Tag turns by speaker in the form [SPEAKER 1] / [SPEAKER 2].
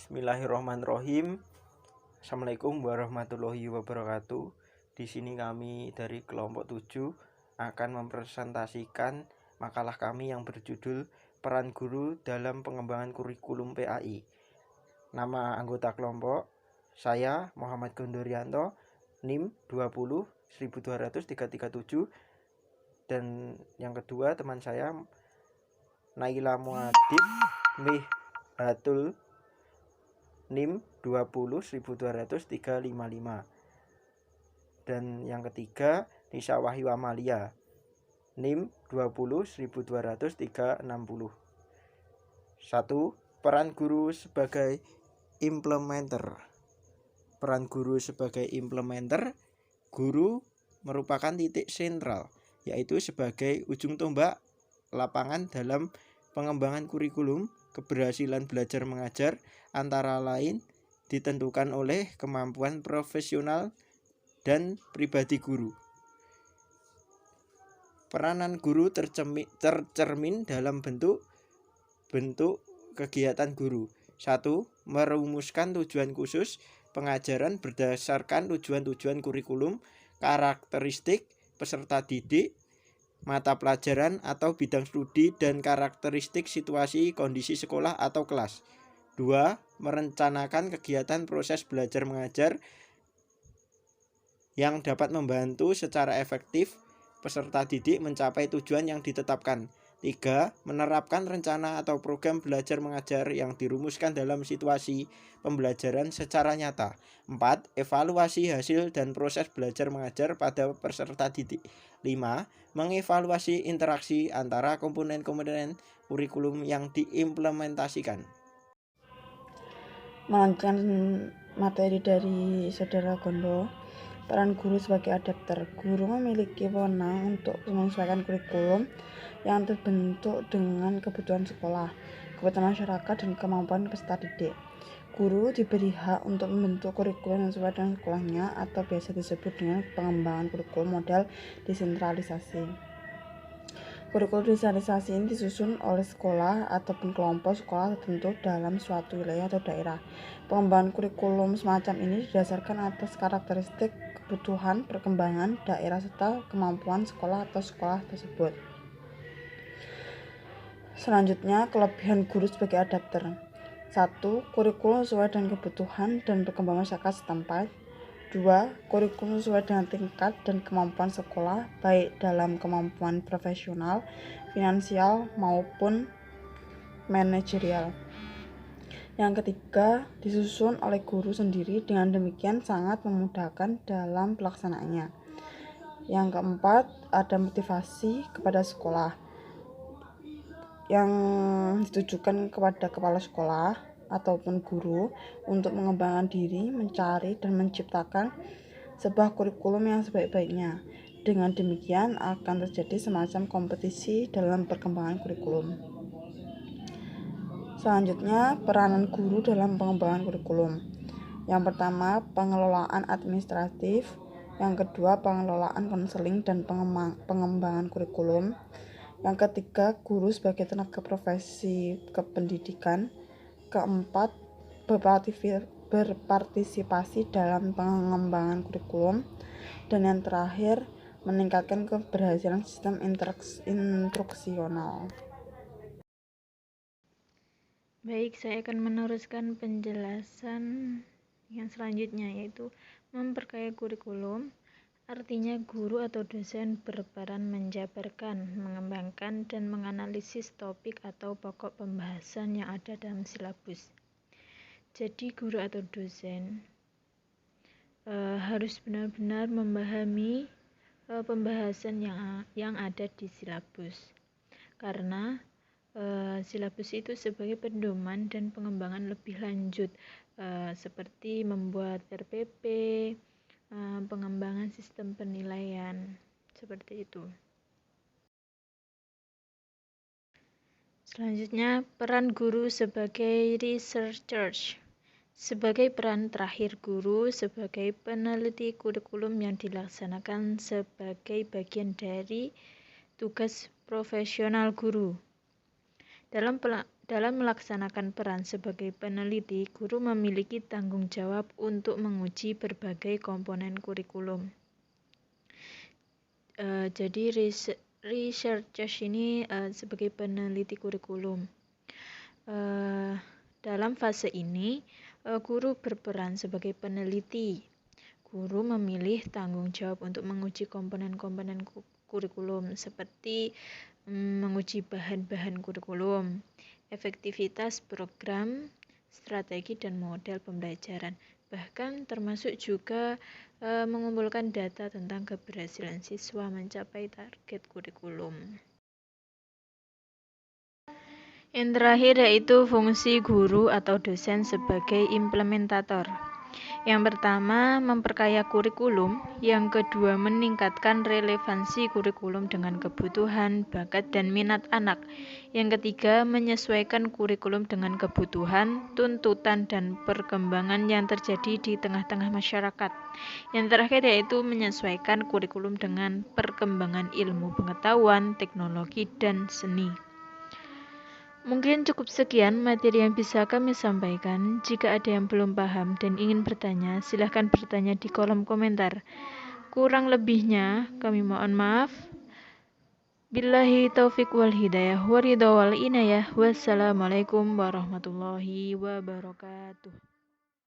[SPEAKER 1] Bismillahirrahmanirrahim. Assalamualaikum warahmatullahi wabarakatuh. Di sini kami dari kelompok 7 akan mempresentasikan makalah kami yang berjudul Peran Guru dalam Pengembangan Kurikulum PAI. Nama anggota kelompok saya Muhammad Gondorianto, NIM 20 12337, dan yang kedua teman saya Naila Muadib Mihatul, NIM 20 12355, dan yang ketiga Nisa Wahyu Amalia, NIM 20 12360. 1. Peran guru sebagai implementer. Peran guru sebagai implementer. Guru merupakan titik sentral, yaitu sebagai ujung tombak lapangan dalam pengembangan kurikulum. Keberhasilan belajar mengajar antara lain ditentukan oleh kemampuan profesional dan pribadi guru. Peranan guru tercermin dalam bentuk kegiatan guru. 1. Merumuskan tujuan khusus pengajaran berdasarkan tujuan-tujuan kurikulum, karakteristik peserta didik, mata pelajaran atau bidang studi, dan karakteristik situasi kondisi sekolah atau kelas. 2. Merencanakan kegiatan proses belajar mengajar yang dapat membantu secara efektif peserta didik mencapai tujuan yang ditetapkan. 3. Menerapkan rencana atau program belajar mengajar yang dirumuskan dalam situasi pembelajaran secara nyata. 4. Evaluasi hasil dan proses belajar mengajar pada peserta didik. 5. Mengevaluasi interaksi antara komponen-komponen kurikulum yang diimplementasikan.
[SPEAKER 2] Melanjutkan materi dari Saudara Gondo, peran guru sebagai adapter. Guru memiliki wewenang untuk menyesuaikan kurikulum yang terbentuk dengan kebutuhan sekolah, kebutuhan masyarakat, dan kemampuan peserta didik. Guru diberi hak untuk membentuk kurikulum yang sesuai dengan sekolahnya, atau biasa disebut dengan pengembangan kurikulum model desentralisasi. Kurikulum desentralisasi ini disusun oleh sekolah ataupun kelompok sekolah tertentu dalam suatu wilayah atau daerah. Pengembangan kurikulum semacam ini didasarkan atas karakteristik, kebutuhan, perkembangan daerah, serta kemampuan sekolah atau sekolah tersebut. Selanjutnya, kelebihan guru sebagai adapter. 1. Kurikulum sesuai dengan kebutuhan dan perkembangan masyarakat setempat. 2. Kurikulum sesuai dengan tingkat dan kemampuan sekolah, baik dalam kemampuan profesional, finansial, maupun manajerial. Yang ketiga, disusun oleh guru sendiri, dengan demikian sangat memudahkan dalam pelaksanaannya. Yang keempat, ada motivasi kepada sekolah yang ditujukan kepada kepala sekolah ataupun guru untuk mengembangkan diri, mencari dan menciptakan sebuah kurikulum yang sebaik-baiknya. Dengan demikian akan terjadi semacam kompetisi dalam perkembangan kurikulum. Selanjutnya, peranan guru dalam pengembangan kurikulum. Yang pertama, pengelolaan administratif. Yang kedua, pengelolaan konseling dan pengembangan kurikulum. Yang ketiga, guru sebagai tenaga profesi kependidikan. Keempat, berpartisipasi dalam pengembangan kurikulum. Dan yang terakhir, meningkatkan keberhasilan sistem instruksional.
[SPEAKER 3] Baik, saya akan meneruskan penjelasan yang selanjutnya, yaitu memperkaya kurikulum. Artinya, guru atau dosen berperan menjabarkan, mengembangkan, dan menganalisis topik atau pokok pembahasan yang ada dalam silabus. Jadi, guru atau dosen harus benar-benar memahami pembahasan yang ada di silabus, karena silabus itu sebagai pedoman dan pengembangan lebih lanjut, seperti membuat RPP, pengembangan sistem penilaian, seperti itu. Selanjutnya, peran guru sebagai researcher. Sebagai peran terakhir guru sebagai peneliti kurikulum yang dilaksanakan sebagai bagian dari tugas profesional guru. Dalam Dalam melaksanakan peran sebagai peneliti, guru memiliki tanggung jawab untuk menguji berbagai komponen kurikulum. Jadi researchers ini sebagai peneliti kurikulum. Dalam fase ini, guru berperan sebagai peneliti. Guru memilih tanggung jawab untuk menguji komponen-komponen kurikulum seperti menguji bahan-bahan kurikulum, efektivitas program, strategi dan model pembelajaran. Bahkan termasuk juga mengumpulkan data tentang keberhasilan siswa mencapai target kurikulum. Yang terakhir yaitu fungsi guru atau dosen sebagai implementator. Yang pertama, memperkaya kurikulum. Yang kedua, meningkatkan relevansi kurikulum dengan kebutuhan, bakat, dan minat anak. Yang ketiga, menyesuaikan kurikulum dengan kebutuhan, tuntutan, dan perkembangan yang terjadi di tengah-tengah masyarakat. Yang terakhir yaitu menyesuaikan kurikulum dengan perkembangan ilmu pengetahuan, teknologi, dan seni. Mungkin cukup sekian materi yang bisa kami sampaikan. Jika ada yang belum paham dan ingin bertanya, silahkan bertanya di kolom komentar. Kurang lebihnya, kami mohon maaf. Billahi taufik wal hidayah, waridha wal inayah. Wassalamualaikum warahmatullahi wabarakatuh.